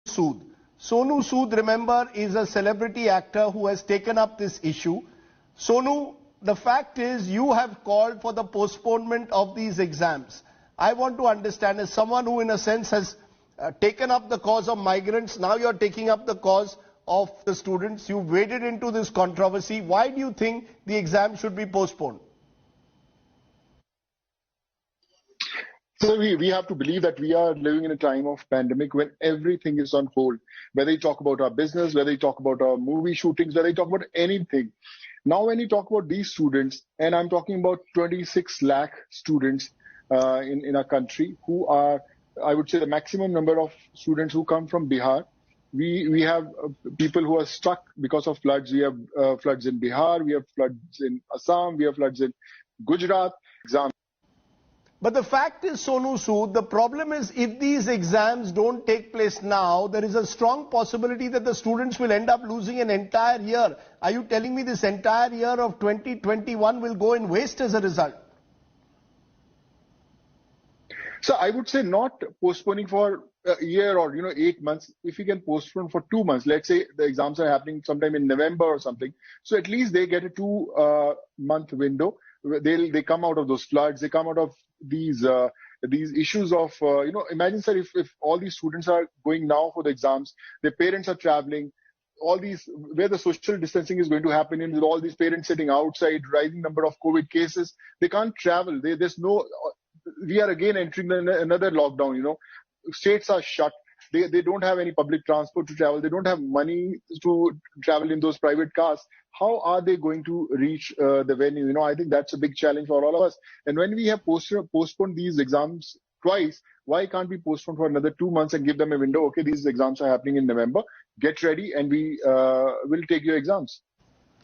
Sood. Sonu Sood, remember, is a celebrity actor who has taken up this issue. Sonu, the fact is you have called for the postponement of these exams. I want to understand, as someone who in a sense has taken up the cause of migrants, now you're taking up the cause of the students. You waded into this controversy. Why do you think the exam should be postponed? So we have to believe that we are living in a time of pandemic when everything is on hold. Whether you talk about our business, whether you talk about our movie shootings, whether you talk about anything. Now when you talk about these students, and I'm talking about 26 lakh students in our country who are, I would say, the maximum number of students who come from Bihar. We have people who are stuck because of floods. We have floods in Bihar, we have floods in Assam, we have floods in Gujarat. But the fact is, Sonu Sood, the problem is if these exams don't take place now, there is a strong possibility that the students will end up losing an entire year. Are you telling me this entire year of 2021 will go in waste as a result? So I would say not postponing for a year or 8 months. If you can postpone for 2 months, let's say the exams are happening sometime in November or something, so at least they get a 2-month window. They come out of those floods, they come out of these issues of imagine, sir, if all these students are going now for the exams, their parents are traveling, all these where the social distancing is going to happen in, with all these parents sitting outside, rising number of COVID cases, they can't travel. We are again entering another lockdown. States are shut. They don't have any public transport to travel. They don't have money to travel in those private cars. How are they going to reach the venue? I think that's a big challenge for all of us. And when we have postponed these exams twice, why can't we postpone for another 2 months and give them a window? Okay, these exams are happening in November. Get ready and we will take your exams.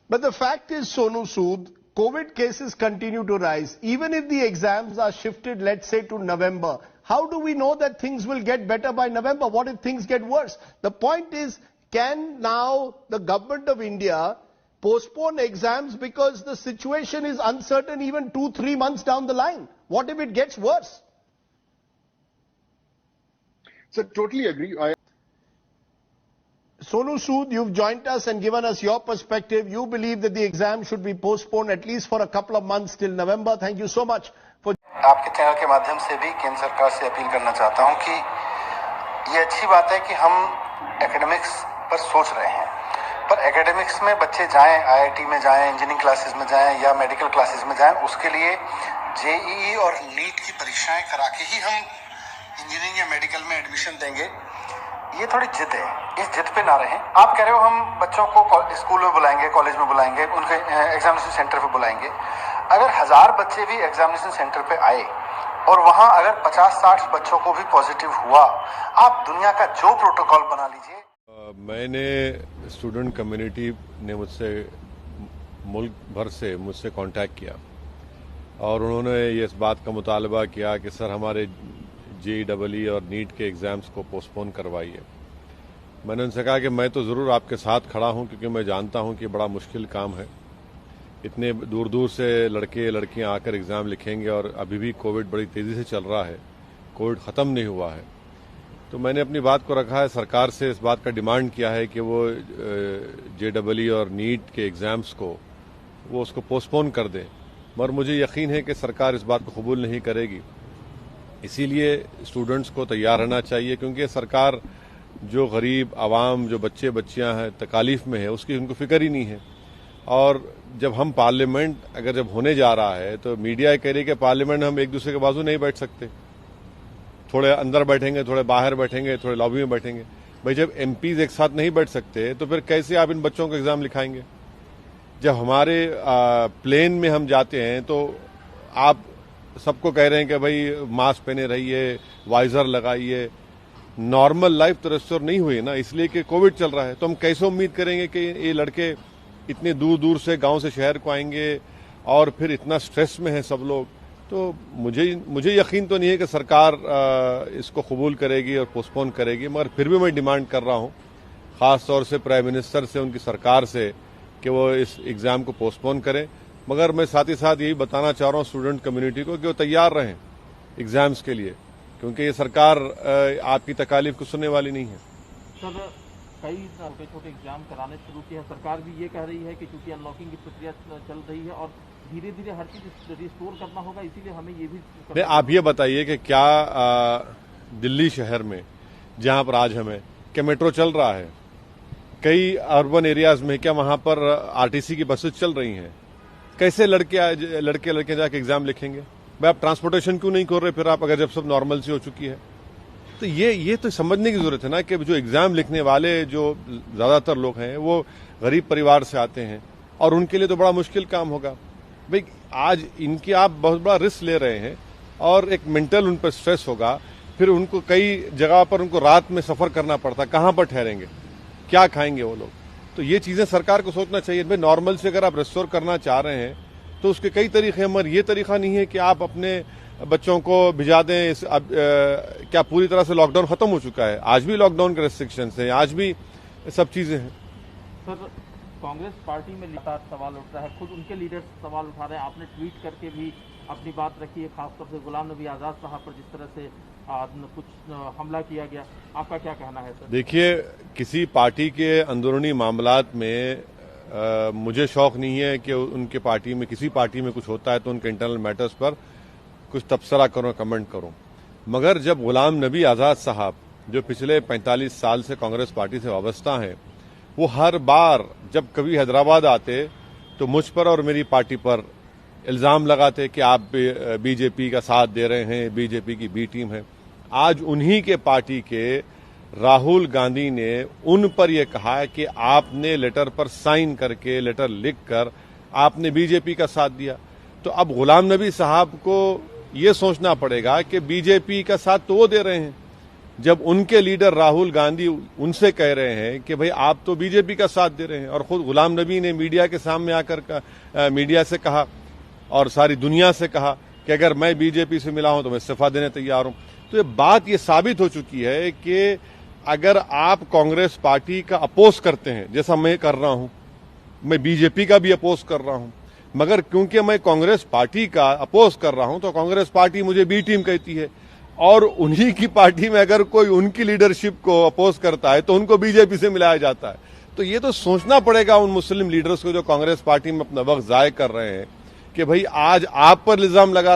But the fact is, Sonu Sood, COVID cases continue to rise. Even if the exams are shifted, let's say, to November, how do we know that things will get better by November? What if things get worse? The point is, can now the government of India postpone exams because the situation is uncertain even 2-3 months down the line? What if it gets worse? So totally agree. Sonu Sood, you've joined us and given us your perspective. You believe that the exam should be postponed at least for a couple of months till November. Thank you so much for... आपके channel के माध्यम से भी केंद्र सरकार से appeal करना चाहता हूं कि ये अच्छी बात है कि हम एकेडमिक्स पर सोच रहे हैं, पर एकेडमिक्स में बच्चे जाएं, आईआईटी में जाएं, इंजीनियरिंग क्लासेस में जाएं या मेडिकल क्लासेस में जाएं, उसके लिए जेईई और नीट की परीक्षाएं करा के ही हम इंजीनियरिंग या मेडिकल में एडमिशन देंगे। ये थोड़ी जिद है, इस जिद पे ना रहें। आप कह रहे हो हम बच्चों को स्कूल में बुलाएंगे, कॉलेज में बुलाएंगे, उनके एग्जामिनेशन सेंटर पे बुलाएंगे। अगर 1000 बच्चे भी एग्जामिनेशन सेंटर पे आए और वहां अगर 50-60 बच्चों को भी पॉजिटिव हुआ, आप दुनिया का जो प्रोटोकॉल बना लीजिए। मैंने स्टूडेंट कम्युनिटी ने मुल्क भर से मुझसे कांटेक्ट किया और उन्होंने इस बात का मुतालबा किया कि सर हमारे जेईई और नीट के एग्ज़ाम्स को पोस्टपोन करवाइए। मैंने उनसे कहा कि मैं तो ज़रूर आपके साथ खड़ा हूं, क्योंकि मैं जानता हूं कि बड़ा मुश्किल काम है। इतने दूर दूर से लड़के लड़कियां आकर एग्ज़ाम लिखेंगे और अभी भी कोविड बड़ी तेज़ी से चल रहा है, कोविड ख़त्म नहीं हुआ है। तो मैंने अपनी बात को रखा है, सरकार से इस बात का डिमांड किया है कि वो जेईई और नीट के एग्ज़ाम्स को वो उसको पोस्टपोन कर दें, मगर मुझे यकीन है कि सरकार इस बात को कबूल नहीं करेगी। इसीलिए स्टूडेंट्स को तैयार रहना चाहिए, क्योंकि सरकार जो गरीब आवाम, जो बच्चे बच्चियां हैं तकालीफ में है, उसकी उनको फिक्र ही नहीं है। और जब हम पार्लियामेंट अगर जब होने जा रहा है तो मीडिया कह रही है कि पार्लियामेंट में हम एक दूसरे के बाजू नहीं बैठ सकते, थोड़े अंदर बैठेंगे, थोड़े बाहर बैठेंगे, थोड़े लॉबी में बैठेंगे। भाई जब एमपीज एक साथ नहीं बैठ सकते तो फिर कैसे आप इन बच्चों को एग्जाम लिखाएंगे? जब हमारे प्लेन में हम जाते हैं तो आप सबको कह रहे हैं कि भाई मास्क पहने रहिए, वाइजर लगाइए। नॉर्मल लाइफ तो रेस्टोर नहीं हुई ना, इसलिए कि कोविड चल रहा है। तो हम कैसे उम्मीद करेंगे कि ये लड़के इतने दूर दूर से गांव से शहर को आएंगे और फिर इतना स्ट्रेस में है सब लोग। तो मुझे यकीन तो नहीं है कि सरकार इसको कबूल करेगी और पोस्टपोन करेगी, मगर फिर भी मैं डिमांड कर रहा हूं खास तौर से प्राइम मिनिस्टर से, उनकी सरकार से, कि वो इस एग्जाम को पोस्टपोन करें। मगर मैं साथ ही साथ यही बताना चाह रहा हूं स्टूडेंट कम्युनिटी को कि वो तैयार रहें एग्जाम्स के लिए, क्योंकि ये सरकार आपकी तकालीफ को सुनने वाली नहीं है। सर, कई छोटे छोटे एग्जाम कराने शुरू किए हैं। सरकार भी ये कह रही है कि चूंकि अनलॉकिंग की प्रक्रिया चल रही है और धीरे धीरे हर चीज रिस्टोर करना होगा, इसीलिए हमें ये भी आप ये बताइए कि क्या दिल्ली शहर में जहां पर आज हमें क्या मेट्रो चल रहा है, कई अर्बन एरियाज में क्या वहां पर आरटीसी की बसेस चल रही हैं? कैसे लड़के जाके एग्जाम लिखेंगे? भाई आप ट्रांसपोर्टेशन क्यों नहीं कर रहे फिर आप, अगर जब सब नॉर्मल सी हो चुकी है? तो ये तो समझने की जरूरत है ना कि जो एग्जाम लिखने वाले जो ज्यादातर लोग हैं वो गरीब परिवार से आते हैं और उनके लिए तो बड़ा मुश्किल काम होगा। भाई आज इनकी आप बहुत बड़ा रिस्क ले रहे हैं और एक मेंटल उन पर स्ट्रेस होगा, फिर उनको कई जगह पर उनको रात में सफर करना पड़ता, कहां पर ठहरेंगे, क्या खाएंगे वो लोग? तो ये चीजें सरकार को सोचना चाहिए। भाई नॉर्मल से अगर आप रिस्टोर करना चाह रहे हैं तो उसके कई तरीके हैं, मगर ये तरीका नहीं है कि आप अपने बच्चों को भिजा दें। क्या पूरी तरह से लॉकडाउन खत्म हो चुका है? आज भी लॉकडाउन के रेस्ट्रिक्शंस हैं, आज भी सब चीजें हैं। सर, कांग्रेस पार्टी में लगातार सवाल उठ रहा है, खुद उनके लीडर्स सवाल उठा रहे हैं। आपने ट्वीट करके भी अपनी बात रखी है, खासतौर से गुलाम नबी आजाद साहब पर जिस तरह से कुछ हमला किया गया, आपका क्या कहना है सर? देखिए, किसी पार्टी के अंदरूनी मामलात में मुझे शौक नहीं है कि उनके पार्टी में, किसी पार्टी में कुछ होता है तो उनके इंटरनल मैटर्स पर कुछ तबसरा करूं, कमेंट करूं। मगर जब गुलाम नबी आजाद साहब जो पिछले 45 साल से कांग्रेस पार्टी से वाबस्ता हैं, वो हर बार जब कभी हैदराबाद आते तो मुझ पर और मेरी पार्टी पर इल्जाम लगाते कि आप बीजेपी का साथ दे रहे हैं, बीजेपी की बी टीम है। आज उन्हीं के पार्टी के राहुल गांधी ने उन पर यह कहा है कि आपने लेटर पर साइन करके, लेटर लिखकर आपने बीजेपी का साथ दिया। तो अब गुलाम नबी साहब को यह सोचना पड़ेगा कि बीजेपी का साथ तो वो दे रहे हैं, जब उनके लीडर राहुल गांधी उनसे कह रहे हैं कि भाई आप तो बीजेपी का साथ दे रहे हैं, और खुद गुलाम नबी ने मीडिया के सामने आकर मीडिया से कहा और सारी दुनिया से कहा कि अगर मैं बीजेपी से मिला हूं तो मैं इस्तीफा देने तैयार हूं। तो ये बात ये साबित हो चुकी है कि अगर आप कांग्रेस पार्टी का अपोज करते हैं, जैसा मैं कर रहा हूं, मैं बीजेपी का भी अपोज कर रहा हूं, मगर क्योंकि मैं कांग्रेस पार्टी का अपोज कर रहा हूं तो कांग्रेस पार्टी मुझे बी टीम कहती है, और उन्हीं की पार्टी में अगर कोई उनकी लीडरशिप को अपोज करता है तो उनको बीजेपी से मिलाया जाता है। तो ये तो सोचना पड़ेगा उन मुस्लिम लीडर्स को जो कांग्रेस पार्टी में अपना वक्त जाय कर रहे हैं कि भाई आज आप पर इल्जाम लग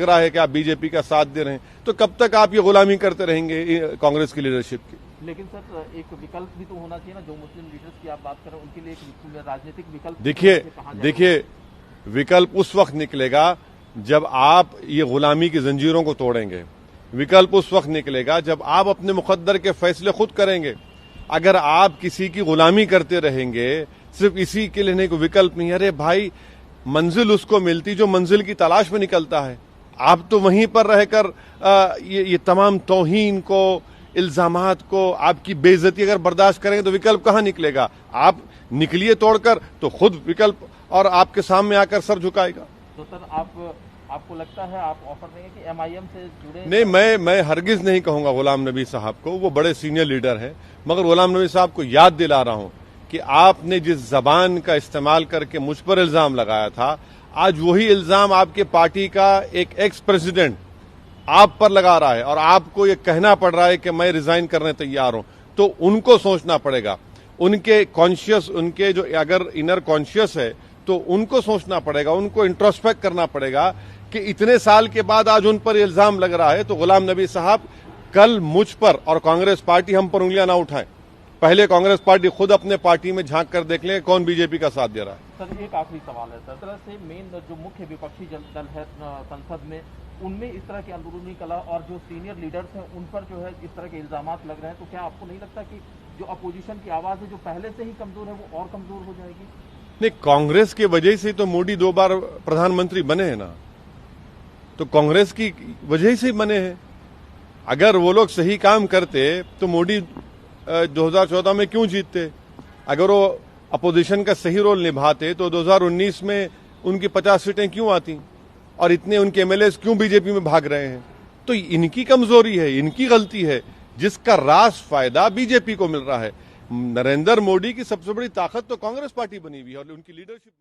रहा है कि आप बीजेपी का साथ दे रहे हैं, तो कब तक आप ये गुलामी करते रहेंगे कांग्रेस की लीडरशिप की? लेकिन सर, एक विकल्प भी तो होना चाहिए ना, जो मुस्लिम लीडर्स की आप बात कर रहे हैं उनके लिए एक राजनीतिक विकल्प। देखिए, विकल्प उस वक्त निकलेगा जब आप ये गुलामी की जंजीरों को तोड़ेंगे। विकल्प उस वक्त निकलेगा जब आप अपने मुकद्दर के फैसले खुद करेंगे। अगर आप किसी की गुलामी करते रहेंगे, सिर्फ इसी के लिए नहीं, कोई विकल्प नहीं। अरे भाई, मंजिल उसको मिलती जो मंजिल की तलाश में निकलता है। आप तो वहीं पर रहकर ये तमाम तौहीन को, इल्जामात को, आपकी बेइज्जती अगर बर्दाश्त करेंगे तो विकल्प कहां निकलेगा? आप निकलिए तोड़कर तो खुद विकल्प और आपके सामने आकर सर झुकाएगा। तो सर, आपको लगता है आप ऑफर देंगे कि एमआईएम से जुड़े? नहीं, मैं हरगिज नहीं कहूंगा गुलाम नबी साहब को, वो बड़े सीनियर लीडर हैं, मगर गुलाम नबी साहब को याद दिला रहा हूं कि आपने जिस जबान का इस्तेमाल करके मुझ पर इल्जाम लगाया था, आज वही इल्जाम आपके पार्टी का एक एक्स प्रेसिडेंट आप पर लगा रहा है और आपको ये कहना पड़ रहा है कि मैं रिजाइन करने तैयार हूं। तो उनको सोचना पड़ेगा, उनके कॉन्शियस, उनके जो अगर इनर कॉन्शियस है तो उनको सोचना पड़ेगा, उनको इंट्रोस्पेक्ट करना पड़ेगा कि इतने साल के बाद आज उन पर इल्जाम लग रहा है। तो गुलाम नबी साहब, कल मुझ पर और कांग्रेस पार्टी हम पर उंगलियां ना उठाएं। पहले कांग्रेस पार्टी खुद अपने पार्टी में झांक कर देख ले कौन बीजेपी का साथ दे रहा है। सर, एक आखिरी सवाल है सर, तरह से मेन जो मुख्य विपक्षी दल है संसद में, उनमें इस तरह की अंदरूनी कला और जो सीनियर लीडर्स हैं उन पर जो है इस तरह के इल्जामात लग रहे हैं, तो क्या आपको नहीं लगता कि जो अपोजिशन की आवाज है जो पहले से ही कमजोर है वो और कमजोर हो जाएगी? नहीं, कांग्रेस की वजह से तो मोदी 2 बार प्रधानमंत्री बने हैं ना, तो कांग्रेस की वजह से बने हैं। अगर वो लोग सही काम करते तो मोदी 2014 में क्यों जीतते? अगर वो अपोजिशन का सही रोल निभाते तो 2019 में उनकी 50 सीटें क्यों आती और इतने उनके एमएलए क्यों बीजेपी में भाग रहे हैं? तो इनकी कमजोरी है, इनकी गलती है, जिसका रास फायदा बीजेपी को मिल रहा है। नरेंद्र मोदी की सबसे बड़ी ताकत तो कांग्रेस पार्टी बनी हुई है और उनकी लीडरशिप।